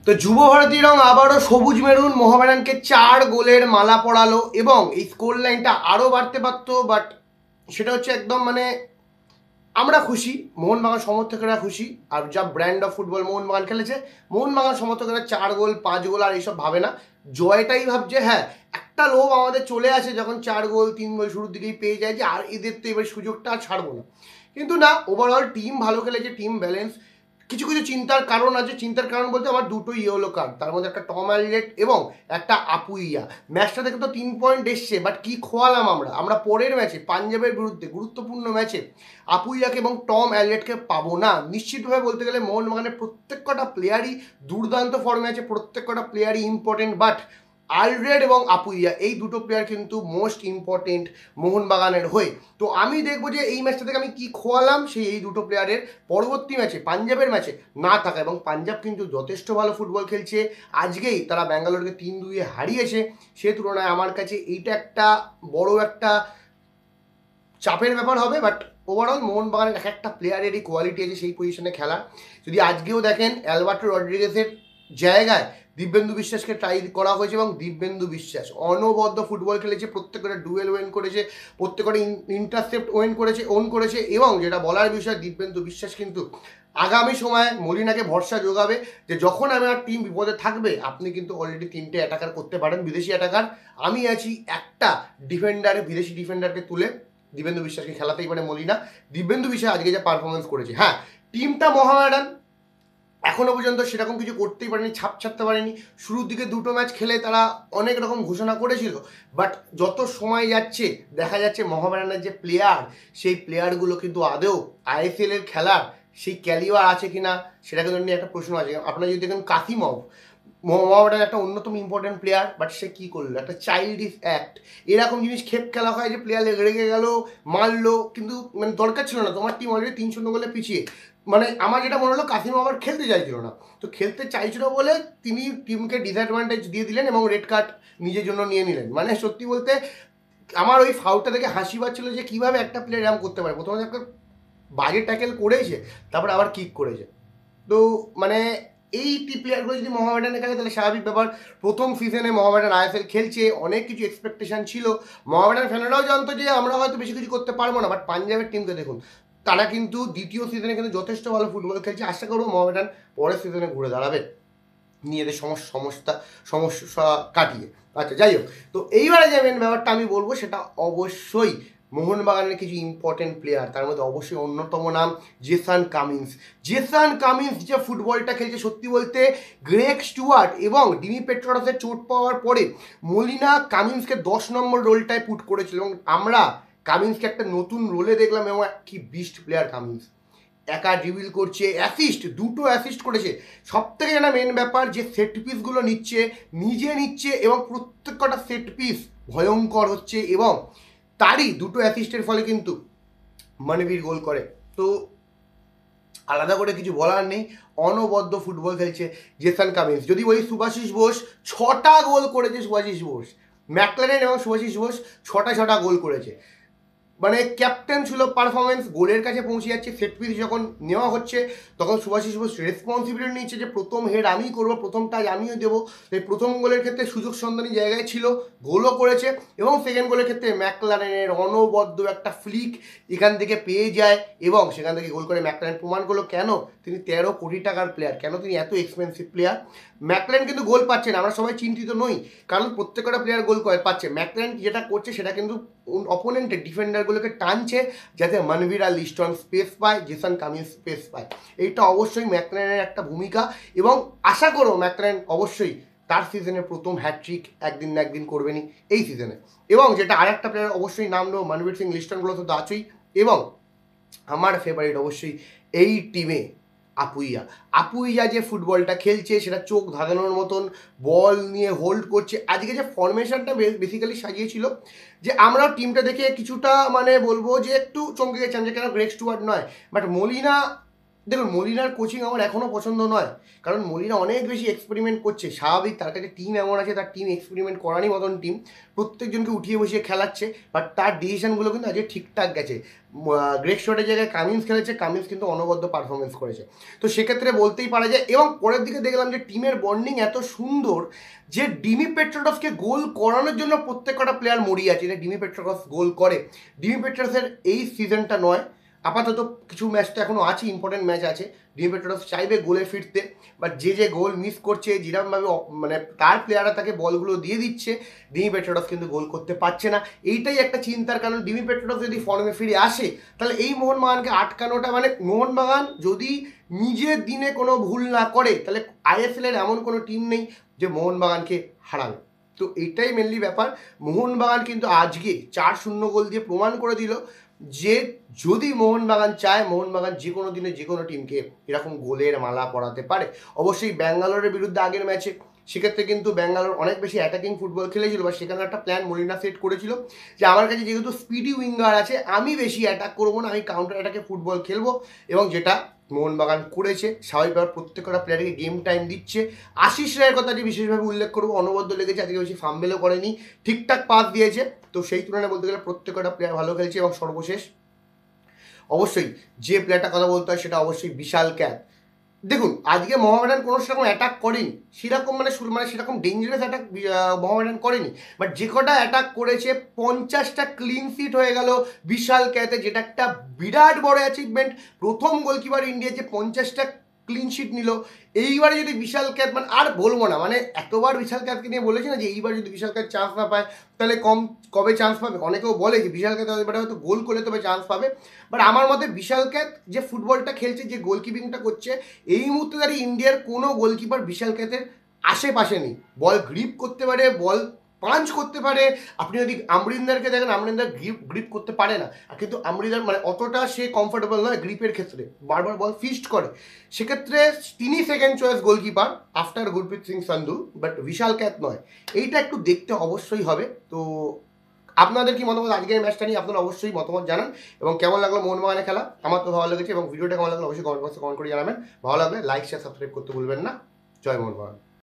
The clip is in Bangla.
তো যুব ভারতী রং আবারও সবুজ মেরুন মোহামেডানকে 4 গোলের মালা পরালো এবং এই স্কোর লাইনটা আরও বাড়তে পারত, বাট সেটা হচ্ছে একদম মানে আমরা খুশি, মোহনবাগান সমর্থকেরা খুশি। আর যা ব্র্যান্ড অফ ফুটবল মোহনবাগান খেলেছে, মোহনবাগান সমর্থকেরা 4 গোল 5 গোল আর এইসব ভাবে না, জয়টাই ভাবছে। হ্যাঁ, একটা লোভ আমাদের চলে আসে যখন 4 গোল 3 গোল শুরুর দিকেই পেয়ে যায় যে আর এদের তো এবার সুযোগটা আর ছাড়বো না। কিন্তু না, ওভারঅল টিম ভালো খেলেছে, টিম ব্যালেন্স। কিছু কিছু চিন্তার কারণ আছে, চিন্তার কারণ বলতে আমার দুটো ইয়েলো কার্ড, তার মধ্যে একটা টম অ্যালড্রেট এবং একটা আপুইয়া। ম্যাচটা থেকে তো 3 পয়েন্ট এসছে, বাট কি খোয়ালাম আমরা পরের ম্যাচে পাঞ্জাবের বিরুদ্ধে গুরুত্বপূর্ণ ম্যাচে আপুইয়াকে এবং টম অ্যালড্রেটকে পাবো না। নিশ্চিতভাবে বলতে গেলে মোহনবাগানের প্রত্যেক কটা প্লেয়ারই দুর্দান্ত ফর্মে আছে, প্রত্যেক কটা প্লেয়ারই ইম্পর্টেন্ট, বাট আলড্রেড এবং আপুইয়া এই দুটো প্লেয়ার কিন্তু মোস্ট ইম্পর্টেন্ট মোহনবাগানের হয়ে। তো আমি দেখবো যে এই ম্যাচটা থেকে আমি কি খোয়ালাম সেই এই দুটো প্লেয়ারের পরবর্তী ম্যাচে পাঞ্জাবের ম্যাচে না থাকা। এবং পাঞ্জাব কিন্তু যথেষ্ট ভালো ফুটবল খেলছে, আজকেই তারা ব্যাঙ্গালোরকে 3-2 হারিয়েছে। সে তুলনায় আমার কাছে এইটা একটা বড় একটা চাপের ব্যাপার হবে। বাট ওভারঅল মোহনবাগানের এক একটা প্লেয়ারেরই কোয়ালিটি আছে সেই পজিশনে খেলা। যদি আজকেও দেখেন অ্যালবার্টো রড্রিগেজের জায়গায় দিব্যেন্দু বিশ্বাসকে ট্রাই করা হয়েছে এবং দিব্যেন্দু বিশ্বাস অনবদ্য ফুটবল খেলেছে, প্রত্যেকটা ডুয়েল ওয়েন করেছে, প্রত্যেকটা ইন্টারসেপ্ট ওন করেছে এবং যেটা বলার বিষয়, দিব্যেন্দু বিশ্বাস কিন্তু আগামী সময়ে মলিনাকে ভরসা যোগাবে যে যখন আমার টিম বিপদে থাকবে আপনি কিন্তু অলরেডি 3টে অ্যাটাকার করতে পারেন, বিদেশি অ্যাটাকার। আমি আছি একটা ডিফেন্ডারে, বিদেশি ডিফেন্ডারকে তুলে দিব্যেন্দু বিশ্বাসকে খেলাতেই পারে মলিনা। দিব্যেন্দু বিশ্বাস আজকে যে পারফরমেন্স করেছে, হ্যাঁ টিমটা মোহামেডান এখনো পর্যন্ত সেরকম কিছু করতেই পারেনি, ছাপ ছাড়তে পারেনি। শুরুর দিকে দুটো ম্যাচ খেলে তারা অনেক রকম ঘোষণা করেছিল, বাট যত সময় যাচ্ছে দেখা যাচ্ছে মোহামেডানের যে প্লেয়ার, সেই প্লেয়ারগুলো কিন্তু আদৌ আইএসএল এর খেলার সেই ক্যালিবার আছে কিনা সেটা কিন্তু নিয়ে একটা প্রশ্ন আছে। আপনারা যদি দেখেন কাসিমভ, মোহামেডানের একটা অন্যতম ইম্পর্টেন্ট প্লেয়ার, বাট সে কী করলো, একটা চাইল্ডিশ অ্যাক্ট। এরকম জিনিস খেপ খেলা হয় যে প্লেয়ার রেগে গেল, মারলো, কিন্তু মানে দরকার ছিল না, তোমার টিম অলরেডি 3-0 গোলে পিছিয়ে। মানে আমার যেটা মনে হলো কাসিম আবার খেলতে চাইছিল না, তো খেলতে চাইছিল বলে তিনি টিমকে ডিসঅ্যাডভান্টেজ দিয়ে দিলেন এবং রেড কার্ড নিজের জন্য নিয়ে নিলেন। মানে সত্যি বলতে আমার ওই ফাউলটা দেখে হাসি পাচ্ছিল যে কীভাবে একটা প্লেয়ার এরকম করতে পারে। প্রথমে একটা বাজে ট্যাকেল করেছে, তারপরে আবার কিক করেছে। তো মানে এই প্লেয়ারগুলো যদি মোহামেডানে খেলে তাহলে স্বাভাবিক ব্যাপার। প্রথম সিজনে মোহামেডান আইএসএল খেলছে, অনেক কিছু এক্সপেকটেশন ছিল, মোহামেডান ফ্যানেরাও জানতো যে আমরা হয়তো বেশি কিছু করতে পারবো না। বাট পাঞ্জাবের টিমকে দেখুন, তারা কিন্তু দ্বিতীয় সিজনে কিন্তু যথেষ্ট ভালো ফুটবল খেলছে। আশা করবো মোহামেডান পরের সিজনে ঘুরে দাঁড়াবে নিজেদের সমস্যা কাটিয়ে। আচ্ছা যাই হোক, তো এইবারে যে মেন ব্যাপারটা আমি বলবো সেটা অবশ্যই মোহনবাগানের কিছু ইম্পর্টেন্ট প্লেয়ার, তার মধ্যে অবশ্যই অন্যতম নাম জেসান কামিন্স। জেসান কামিন্স যে ফুটবলটা খেলছে সত্যি বলতে, গ্রেগ স্টুয়ার্ট এবং ডিমি পেট্রোডাসের চোট পাওয়ার পরে মলিনা কামিন্সকে 10 নম্বর রোলটায় পুট করেছিল এবং আমরা কামিন্সকে একটা নতুন রোলে দেখলাম এবং কি বিস্ট প্লেয়ার কামিন্স। একা ড্রিবল করছে, দুটো অ্যাসিস্ট করেছে। সব থেকে যেটা মেন ব্যাপার যে সেট পিসগুলো নিজে নিচ্ছে এবং প্রত্যেকটা সেট পিস ভয়ঙ্কর হচ্ছে এবং তারই দুটো অ্যাসিস্টের ফলে কিন্তু মনবীর গোল করে। তো আলাদা করে কিছু বলার নেই, অনবদ্য ফুটবল খেলছে জেসান কামিন্স। যদি বলি সুভাশিস বোস 6টা গোল করেছে, সুভাশিস বোস ম্যাকলারেন এবং সুভাশিস বোস 6টা গোল করেছে। মানে ক্যাপ্টেন ছিল পারফরমেন্স, গোলের কাছে পৌঁছে যাচ্ছে। সেট পিস যখন নেওয়া হচ্ছে তখন সুভাশিস বোস রেসপন্সিবিলিটি নিচ্ছে যে প্রথম হেড আমিই করবো, প্রথম টাচ আমিও দেবো। এই প্রথম গোলের ক্ষেত্রে সুযোগ সন্ধানী জায়গায় ছিল, গোলও করেছে। এবং সেকেন্ড গোলের ক্ষেত্রে ম্যাকলারেনের অনবদ্য একটা ফ্লিক এখান থেকে পেয়ে যায় এবং সেখান থেকে গোল করে ম্যাকলারেন প্রমাণ করলো কেন তিনি 13 কোটি টাকার প্লেয়ার, কেন তিনি এত এক্সপেন্সিভ প্লেয়ার। ম্যাকলারেন কিন্তু গোল পাচ্ছে না, আমরা সবাই চিন্তিত নই, কারণ প্রত্যেকটা প্লেয়ার গোল পাচ্ছে। ম্যাকলারেন যেটা করছে সেটা কিন্তু অপোনেন্টের ডিফেন্ডারগুলোকে টানছে যাতে মনবীর আর লিস্টন স্পেস পায়, জেসান কামিন্স স্পেস পায়। এইটা অবশ্যই ম্যাকলারেনের একটা ভূমিকা এবং আশা করো ম্যাকলারেন অবশ্যই তার সিজনের প্রথম হ্যাটট্রিক একদিন না একদিন করবেনি এই সিজনে। এবং যেটা আরেকটা প্লেয়ার অবশ্যই নাম নেবো, মনবীর সিং, লিস্টনগুলো তো আছেই। এবং আমার ফেভারিট অবশ্যই এই টিমে আপুইয়া যে ফুটবলটা খেলছে সেটা চোখ ধাঁধানোর মতন, বল নিয়ে হোল্ড করছে। আজকে যে ফরমেশনটা বেসিক্যালি সাজিয়েছিল যে আমরাও টিমটা দেখে কিছুটা মানে বলবো যে একটু চমকে গেছিলাম যে কেন গ্রেগ স্টুয়ার্ট নয়, বাট মলিনা দেখুন মলিনার কোচিং আমার এখনও পছন্দ নয়, কারণ মলিনা অনেক বেশি এক্সপেরিমেন্ট করছে। স্বাভাবিক, তার কাছে টিম এমন আছে, তার টিম এক্সপেরিমেন্ট করারই মতন টিম, প্রত্যেকজনকে উঠিয়ে বসিয়ে খেলাচ্ছে, বাট তার ডিসিশনগুলো কিন্তু আজকে ঠিকঠাক গেছে। গ্রেগ শটের জায়গায় কামিন্স খেলেছে, কামিন্স কিন্তু অনবদ্য পারফরমেন্স করেছে, তো সেক্ষেত্রে বলতেই পারা যায়। এবং পরের দিকে দেখলাম যে টিমের বন্ডিং এত সুন্দর যে ডিমি পেট্রোডসকে গোল করানোর জন্য প্রত্যেক কটা প্লেয়ার মরিয়ে আছে যে ডিমি পেট্রোডস গোল করে। ডিমি পেট্রোডসের এই সিজনটা নয়, আপাতত কিছু ম্যাচ তো এখনও আছে, ইম্পর্টেন্ট ম্যাচ আছে, ডিমি পেট্রোডস চাইবে গোলে ফিরতে, বাট যে গোল মিস করছে, যেরকমভাবে মানে তার প্লেয়াররা তাকে বলগুলো দিয়ে দিচ্ছে, ডিমি পেট্রোডস কিন্তু গোল করতে পারছে না। এইটাই একটা চিন্তার কারণ। ডিমি পেট্রোডস যদি ফর্মে ফিরে আসে, তাহলে এই মোহনবাগানকে আটকানোটা, মানে মোহনবাগান যদি নিজের দিনে কোনো ভুল না করে, তাহলে আইএসএল এর এমন কোনো টিম নেই যে মোহনবাগানকে হারাবে। তো এইটাই মেনলি ব্যাপার। মোহনবাগান কিন্তু আজকে 4-0 গোল দিয়ে প্রমাণ করে দিল যে যদি মোহনবাগান চায়, মোহনবাগান যে কোনো দিনে যে কোনো টিমকে এরকম গোলের মালা পরাতে পারে। অবশ্যই ব্যাঙ্গালোরের বিরুদ্ধে আগের ম্যাচে সেক্ষেত্রে কিন্তু ব্যাঙ্গালোর অনেক বেশি অ্যাটাকিং ফুটবল খেলেছিল, বা সেখানে একটা প্ল্যান মলিনা সেট করেছিল যে আমার কাছে যেহেতু স্পিডি উইঙ্গার আছে, আমি বেশি অ্যাটাক করবো না, আমি কাউন্টার অ্যাটাকে ফুটবল খেলবো, এবং যেটা মোহনবাগান করেছে। স্বাভাবিকভাবে প্রত্যেকটা প্লেয়ারকে গেম টাইম দিচ্ছে। আশিস রায়ের কথাটি বিশেষভাবে উল্লেখ করবো, অনবদ্য লেগেছে, আজকে বেশি ফাম্বেলও করেনি, ঠিকঠাক পাস দিয়েছে। তো সেই তুলনায় বলতে গেলে প্রত্যেকটা প্লেয়ার ভালো খেলছে। এবং সর্বশেষ অবশ্যই যে প্লেয়ারটা কথা বলতে হয় সেটা অবশ্যই বিশাল ক্যাপ। দেখুন আজকে মোহামেডান কোনো সেরকম অ্যাটাক করেনি, সেরকম মানে সেরকম ডেঞ্জারাস অ্যাটাক মোহামেডান করেনি, বাট যে কটা অ্যাটাক করেছে 50টা ক্লিন সিট হয়ে গেল বিশাল ক্যাতে, যেটা একটা বিরাট বড় অ্যাচিভমেন্ট। প্রথম গোলকিপার ইন্ডিয়া যে 50টা ক্লিন শিট নিল। এইবারে যদি বিশাল ক্যাপ, মানে আর বলবো না, মানে এতবার বিশাল ক্যাপকে নিয়ে বলেছি না যে এইবার যদি বিশাল ক্যাপ চান্স না পায় তাহলে কবে চান্স পাবে। অনেকেও বলে যে বিশাল ক্যাপ এবারে হয়তো গোল করলে তবে চান্স পাবে, বাট আমার মতে বিশাল ক্যাপ যে ফুটবলটা খেলছে, যে গোলকিপিংটা করছে, এই মুহূর্তে দাঁড়িয়ে ইন্ডিয়ার কোনো গোলকিপার বিশাল ক্যাপের আশেপাশে নেই। বল গ্রিপ করতে পারে, বল পাঞ্চ করতে পারে। আপনি যদি আমরিন্দারকে দেখেন, আমরিন্দার গ্রিপ করতে পারে না, আর কিন্তু আমরিন্দার মানে অতটা সে কমফোর্টেবল নয় গ্রিপের ক্ষেত্রে, বারবার বল ফিস্ট করে। সেক্ষেত্রে তিনি second choice goalkeeper after Gurpreet Singh Sandhu, but Vishal ক্যাপ নয়। এইটা একটু দেখতে অবশ্যই হবে। তো আপনাদের কি মতামত আজকের ম্যাচটা নিয়ে, আপনারা অবশ্যই মতামত জানান। এবং কেমন লাগলো মোহনবাগানের খেলা, আমার তো ভালো লেগেছে। এবং ভিডিওটা কেমন লাগলো অবশ্যই কমেন্ট বক্সে কমেন্ট করে জানাবেন। ভালো লাগলে লাইক শেয়ার সাবস্ক্রাইব করতে ভুলবেন না। জয় মোহনবাগান।